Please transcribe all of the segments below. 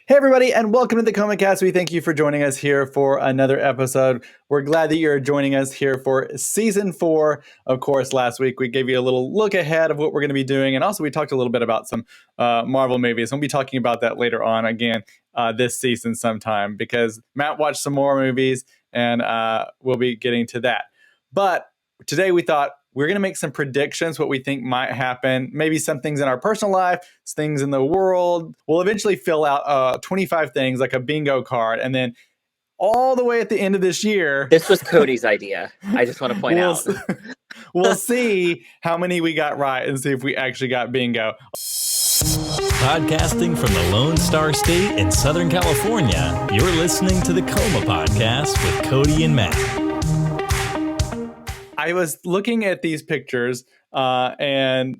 Hey, everybody, and welcome to the ComaCast. We thank you for joining us here for another episode. We're glad that you're joining us here for season 4. Of course, last week we gave you a little look ahead of what we're going to be doing, and also we talked a little bit about some Marvel movies. We'll be talking about that later on again this season sometime because Matt watched some more movies, and we'll be getting to that. But today we thought we're going to make some predictions, what we think might happen, maybe some things in our personal life, things in the world. We'll eventually fill out 25 things like a bingo card. And then all the way at the end of this year, this was Cody's idea. I just want to point out. We'll see how many we got right and see if we actually got bingo. Podcasting from the Lone Star State in Southern California, you're listening to the Coma Podcast with Cody and Matt. I was looking at these pictures and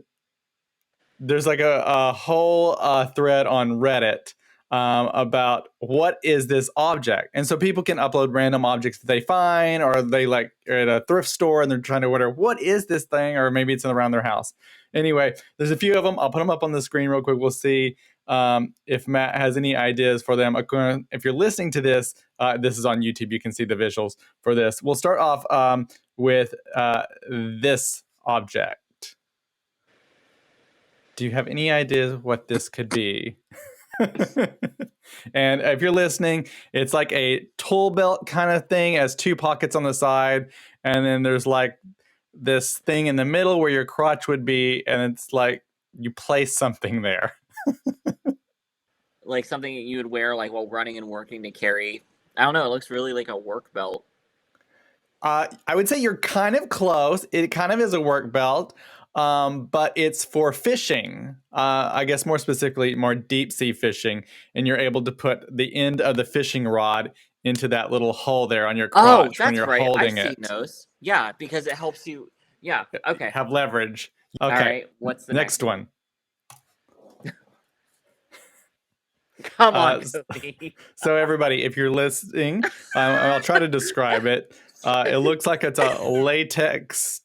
there's like a whole thread on Reddit about what is this object. And so people can upload random objects that they find, or they like are at a thrift store and they're trying to wonder, what is this thing? Or maybe it's around their house. Anyway, there's a few of them. I'll put them up on the screen real quick. We'll see if Matt has any ideas for them. If you're listening to this, this is on YouTube. You can see the visuals for this. We'll start off with this object. Do you have any ideas what this could be? And if you're listening, it's like a tool belt kind of thing. It has 2 pockets on the side. And then there's like this thing in the middle where your crotch would be. And it's like you place something there. Like something that you would wear like while running and working to carry. I don't know. It looks really like a work belt. I would say you're kind of close. It kind of is a work belt. But it's for fishing, I guess more specifically, more deep sea fishing. And you're able to put the end of the fishing rod into that little hole there on your crotch when you're holding it. I've seen those. Yeah, because it helps you. Yeah, okay. Have leverage. Okay. All right, what's the next one? Come on, So everybody, if you're listening, I'll try to describe it. It looks like it's a latex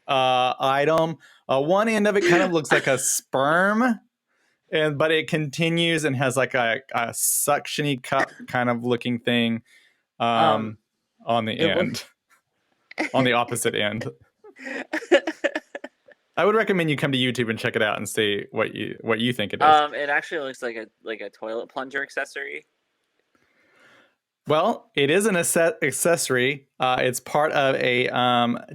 item. One end of it kind of looks like a sperm, but it continues and has like a suctiony cup kind of looking thing on the end, on the opposite end. I would recommend you come to YouTube and check it out and see what you think it is. It actually looks like a toilet plunger accessory. Well, it is an accessory. It's part of a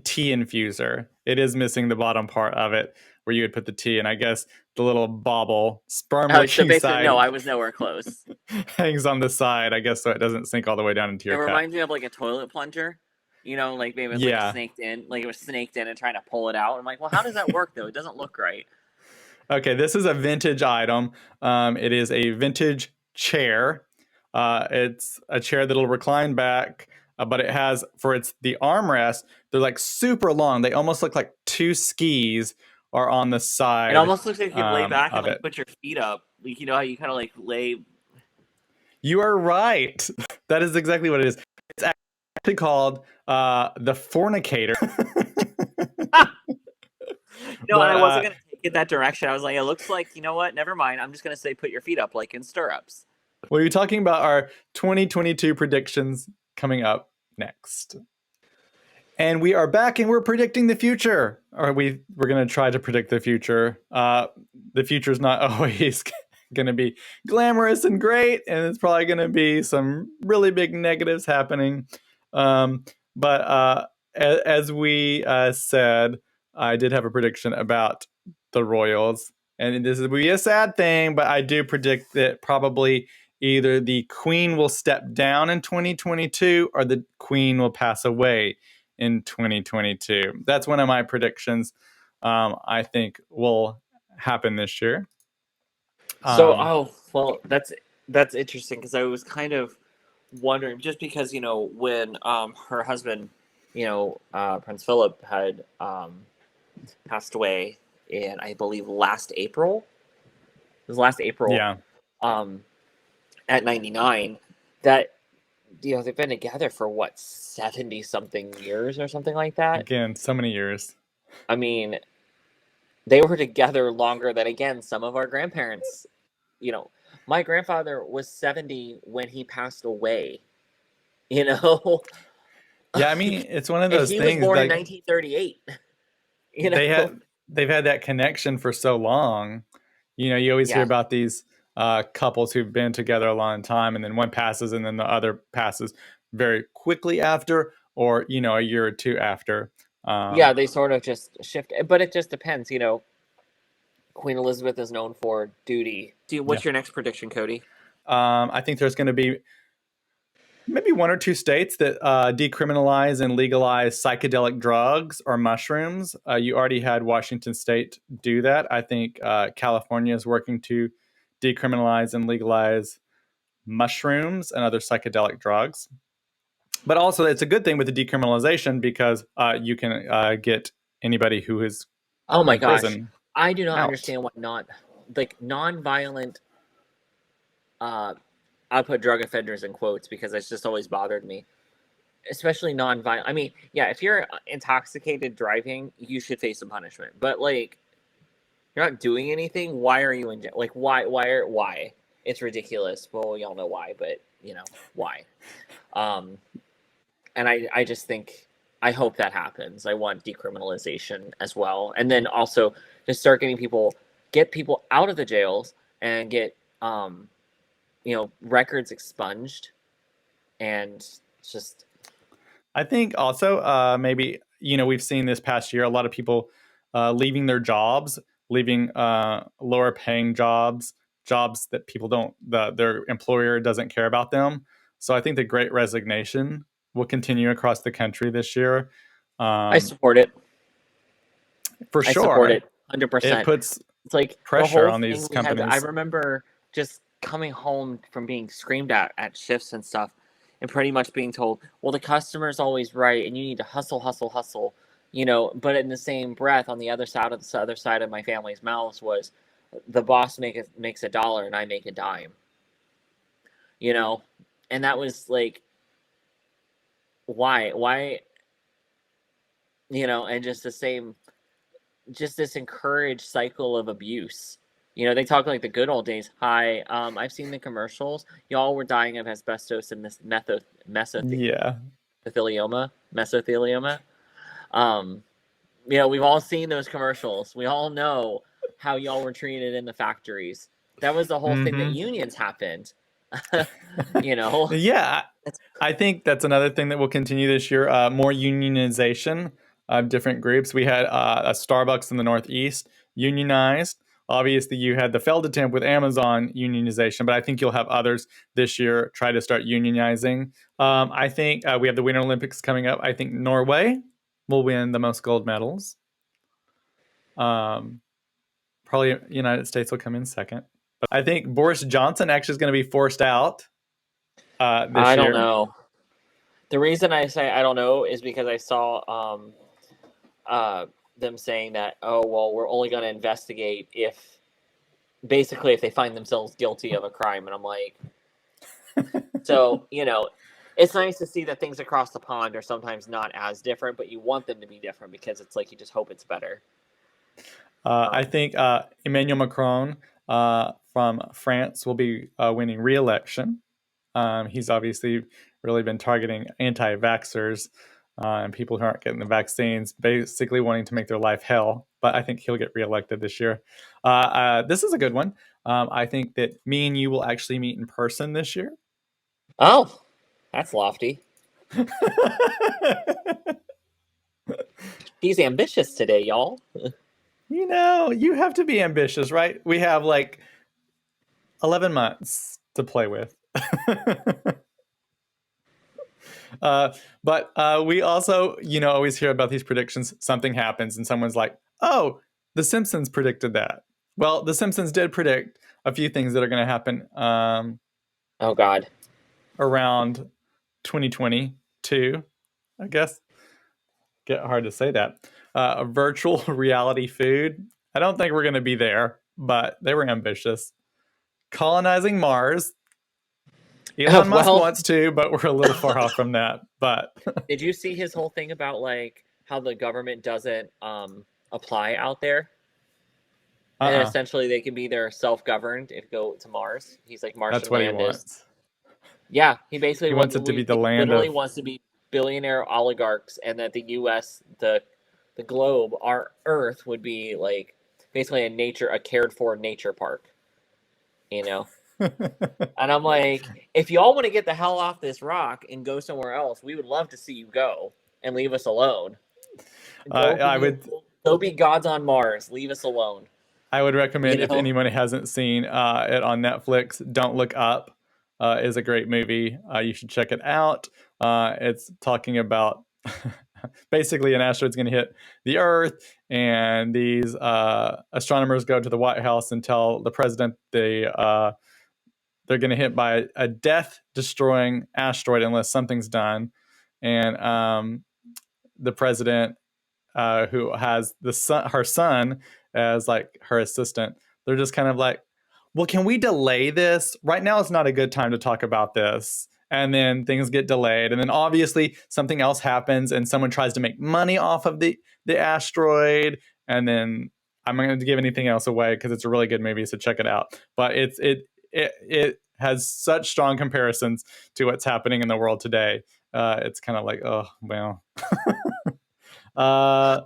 tea infuser. It is missing the bottom part of it where you would put the tea, and I guess the little bobble sperm-looking side. No, I was nowhere close. Hangs on the side, I guess, so it doesn't sink all the way down into your cup. It reminds me of like a toilet plunger. You know, like maybe it was like snaked in, like it was snaked in and trying to pull it out. I'm like, well, how does that work though? It doesn't look right. Okay, this is a vintage item. It is a vintage chair. It's a chair that'll recline back, but it has the armrest. They're like super long. They almost look like 2 skis are on the side. It almost looks like you can lay back and like put your feet up. Like, you know how you kind of like lay. You are right. That is exactly what it is. It's actually called the fornicator. No, I wasn't going to take it that direction. I was like, it looks like, you know what? Never mind. I'm just going to say put your feet up like in stirrups. Well, you're talking about our 2022 predictions coming up next. And we are back and we're predicting the future. Or we're going to try to predict the future. The future is not always going to be glamorous and great. And it's probably going to be some really big negatives happening. But as we said, I did have a prediction about the Royals. And this will be a sad thing, but I do predict that probably either the Queen will step down in 2022 or the Queen will pass away in 2022. That's one of my predictions I think will happen this year. That's interesting because I was kind of wondering, just because, you know, when her husband, you know, Prince Philip had passed away in, I believe, last April. It was last April. Yeah. At 99, that, you know, they've been together for what, 70 something years or something like that. Again, so many years. I mean, they were together longer than, again, some of our grandparents, you know. My grandfather was 70 when he passed away. You know, Yeah, I mean, it's one of and those he was things born in like 1938. You they know, they've had that connection for so long. You know, you always hear yeah, about these couples who've been together a long time, and then one passes, and then the other passes very quickly after, or you know, a year or two after. yeah. Um, They sort of just shift, but it just depends. You know, Queen Elizabeth is known for duty. yeah, What's your next prediction, Cody? I think there's going to be maybe one or two states that decriminalize and legalize psychedelic drugs or mushrooms. You already had Washington State do that. I think California is working to decriminalize and legalize mushrooms and other psychedelic drugs. But also, it's a good thing with the decriminalization because you can get anybody who is Oh my in gosh, prison I do not out. understand why not like non-violent. I put drug offenders in quotes because it's just always bothered me, especially non-violent. I mean, yeah, if you're intoxicated driving, you should face some punishment. But like, you're not doing anything. Why are you in jail? Like, why? Why? It's ridiculous. Well, y'all know why, but you know why. Um, and I just think I hope that happens. I want decriminalization as well, and then also just start get people out of the jails and get records expunged, and just I think also maybe you know we've seen this past year a lot of people leaving their jobs, leaving lower paying jobs, jobs that people don't their employer doesn't care about them. So I think the Great Resignation will continue across the country this year. I Um, support it. for I support sure, it 100%. it puts It's like the pressure whole on thing these we had. I companies. remember just coming home from being screamed at shifts and stuff, and pretty much being told, "Well, the customer's always right, and you need to hustle, hustle, hustle." You know, but in the same breath, on the other side of my family's mouths was, the boss makes a dollar and I make a dime. You know, and that was like, why, you know, and just this encouraged cycle of abuse. You know, they talk like the good old days. Hi, I've seen the commercials. Y'all were dying of asbestos and this Yeah, mesothelioma. Um, you know, we've all seen those commercials. We all know how y'all were treated in the factories. That was the whole thing that hmm unions happened. You know, yeah. I think that's another thing that will continue this year. More unionization of different groups. We had a Starbucks in the Northeast unionized. Obviously, you had the failed attempt with Amazon unionization, but I think you'll have others this year try to start unionizing. I think we have the Winter Olympics coming up. I think Norway will win the most gold medals. Um, Probably United States will come in second. But I think Boris Johnson actually is going to be forced out this I don't year. know. The reason I say I don't know is because I saw uh, them saying that, oh well, we're only going to investigate if basically if they find themselves guilty of a crime, and I'm like, so you know, it's nice to see that things across the pond are sometimes not as different, but you want them to be different because it's like you just hope it's better. I think Emmanuel Macron from France will be winning re-election. He's obviously really been targeting anti-vaxxers and people who aren't getting the vaccines, basically wanting to make their life hell. But I think he'll get reelected this year. This is a good one. I think that me and you will actually meet in person this year. Oh, that's lofty. He's ambitious today, y'all. You know, you have to be ambitious, right? We have like 11 months to play with. But we also, you know, always hear about these predictions. Something happens, and someone's like, "Oh, The Simpsons predicted that." Well, The Simpsons did predict a few things that are going to happen Oh God. around 2022. I guess get hard to say that. Virtual reality food. I don't think we're going to be there, but they were ambitious. Colonizing Mars. Elon Musk Well, wants to, but we're a little far off from that. But did you see his whole thing about like how the government doesn't apply out there? And Uh-uh. essentially they can be their self-governed and go to Mars. He's like That's Martian what he land is. wants. Yeah, he basically He wants it to be the land literally of. wants to be billionaire oligarchs, and that the U.S. the globe, our Earth, would be like basically a cared for nature park. You know, and I'm like, if y'all want to get the hell off this rock and go somewhere else, we would love to see you go and leave us alone. I would Go be gods on Mars. Leave us alone. recommend, You if know. anyone hasn't seen it on Netflix, Don't Look Up is a great movie. You should check it out. It's talking about basically an asteroid's going to hit the Earth, and these astronomers go to the White House and tell the president they're going to hit by a death-destroying asteroid unless something's done. And the president, who has her son as like her assistant, they're just kind of like, well, can we delay this? Right now is not a good time to talk about this. And then things get delayed. And then obviously something else happens and someone tries to make money off of the asteroid. And then I'm not going to give anything else away because it's a really good movie, so check it out. But it has such strong comparisons to what's happening in the world today. It's kind of like, oh, well. uh,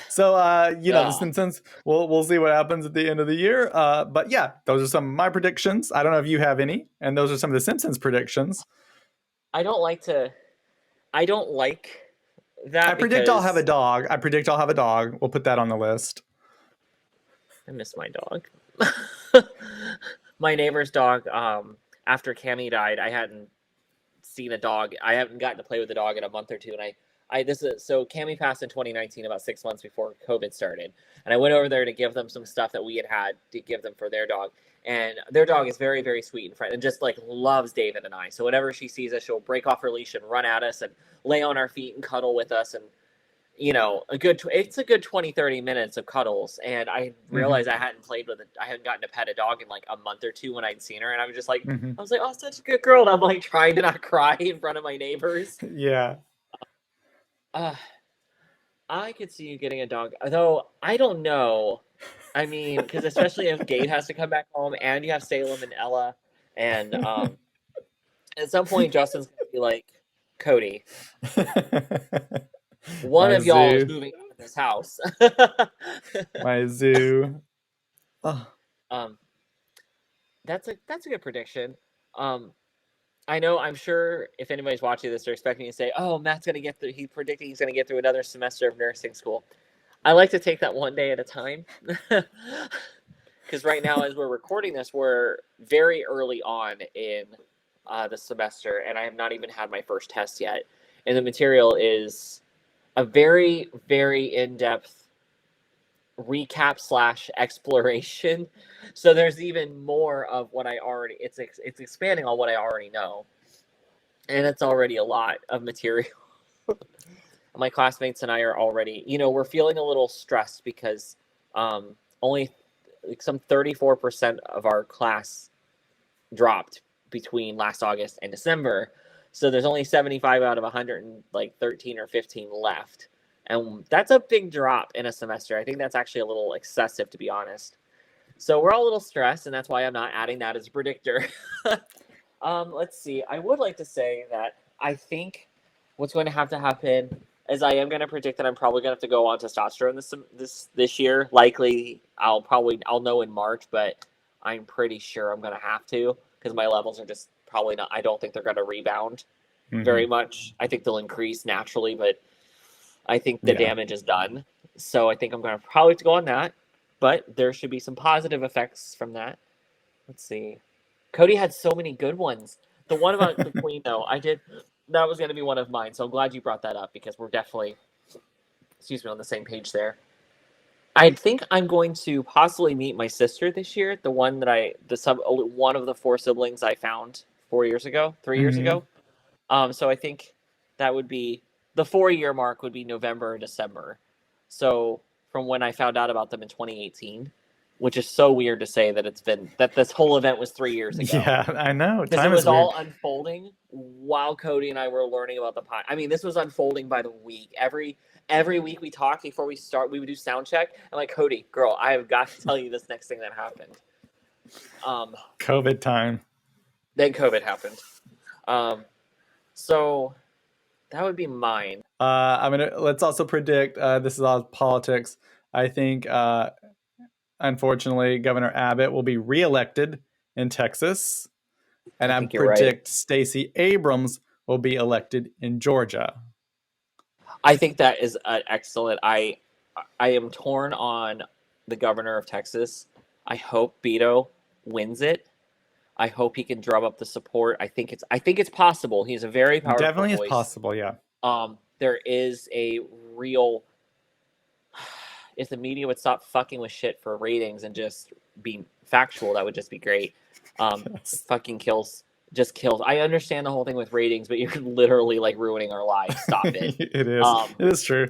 since we'll see what happens at the end of the year. But yeah, those are some of my predictions. I don't know if you have any, and those are some of the Simpsons predictions. I don't like that. I predict I'll have a dog. We'll put that on the list. I miss my dog. My neighbor's dog. After Cammy died, I hadn't seen a dog. I haven't gotten to play with the dog in a month or two, and so Cammy passed in 2019, about 6 months before COVID started, and I went over there to give them some stuff that we had to give them for their dog, and their dog is very, very sweet and friendly, and just like loves David and I. So whenever she sees us, she'll break off her leash and run at us and lay on our feet and cuddle with us, and it's a good 20-30 minutes of cuddles. And I realized I hadn't gotten to pet a dog in like a month or two when I'd seen her, and I was just like, oh, such a good girl. And I'm like trying to not cry in front of my neighbors. Yeah. I could see you getting a dog, though I don't know. I mean, because especially if Gabe has to come back home, and you have Salem and Ella, and at some point Justin's gonna be like, Cody, one of y'all is moving out of this house. My zoo. Oh. That's a good prediction. I'm sure if anybody's watching this, they're expecting to say, "Oh, Matt's gonna get through." He's predicting he's gonna get through another semester of nursing school. I like to take that one day at a time, because right now, as we're recording this, we're very early on in the semester, and I have not even had my first test yet. And the material is a very, very in-depth recap / exploration. So there's even more of what it's expanding on what I already know. And it's already a lot of material. My classmates and I are already, we're feeling a little stressed because only like some 34% of our class dropped between last August and December. So there's only 75 out of 113 or 15 left. And that's a big drop in a semester. I think that's actually a little excessive, to be honest. So we're all a little stressed, and that's why I'm not adding that as a predictor. Let's see. I would like to say that I think what's going to have to happen is I am going to predict that I'm probably going to have to go on testosterone this year. Likely, I'll know in March, but I'm pretty sure I'm going to have to, because my levels are just probably not. I don't think they're going to rebound very much. I think they'll increase naturally, but I think the damage is done. So I think I'm going to probably have to go on that. But there should be some positive effects from that. Let's see. Cody had so many good ones. The one about the queen, though, that was going to be one of mine. So I'm glad you brought that up, because we're definitely, on the same page there. I think I'm going to possibly meet my sister this year. The one one of the 4 siblings I found 3 years ago. So I think that would be the 4-year mark would be November or December. So from when I found out about them in 2018. which is so weird to say that this whole event was 3 years ago. Yeah, I know. Because it was all unfolding while Cody and I were learning about the pod. I mean, this was unfolding by the week. Every week we talked before we start, we would do sound check. I'm like, Cody, girl, I have got to tell you this next thing that happened. COVID time. Then COVID happened. So that would be mine. Let's also predict, this is all politics. I think, unfortunately, Governor Abbott will be reelected in Texas. And I predict Stacey Abrams will be elected in Georgia. I think that is excellent. I am torn on the governor of Texas. I hope Beto wins it. I hope he can drum up the support. I think it's possible. He's a very powerful Definitely voice. Is possible, yeah. There is a real. If the media would stop fucking with shit for ratings and just be factual, that would just be great. Yes. Fucking kills. I understand the whole thing with ratings, but you're literally like ruining our lives. Stop it. It is. It is true.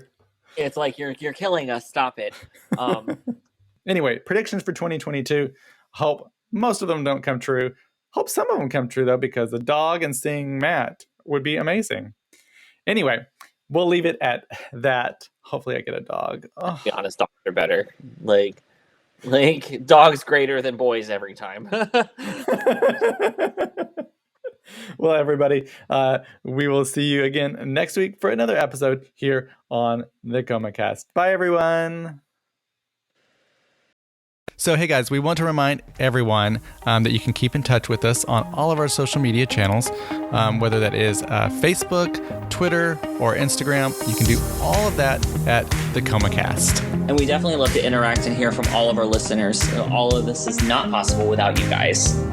It's like you're killing us. Stop it. Anyway, predictions for 2022. Hope most of them don't come true. Hope some of them come true though, because the dog and seeing Matt would be amazing. Anyway, we'll leave it at that. Hopefully, I get a dog. Oh. To be honest, dogs are better. Like dogs greater than boys every time. Well, everybody, we will see you again next week for another episode here on the ComaCast. Bye, everyone. So, hey guys, we want to remind everyone that you can keep in touch with us on all of our social media channels, whether that is Facebook, Twitter, or Instagram. You can do all of that at the ComaCast. And we definitely love to interact and hear from all of our listeners. All of this is not possible without you guys.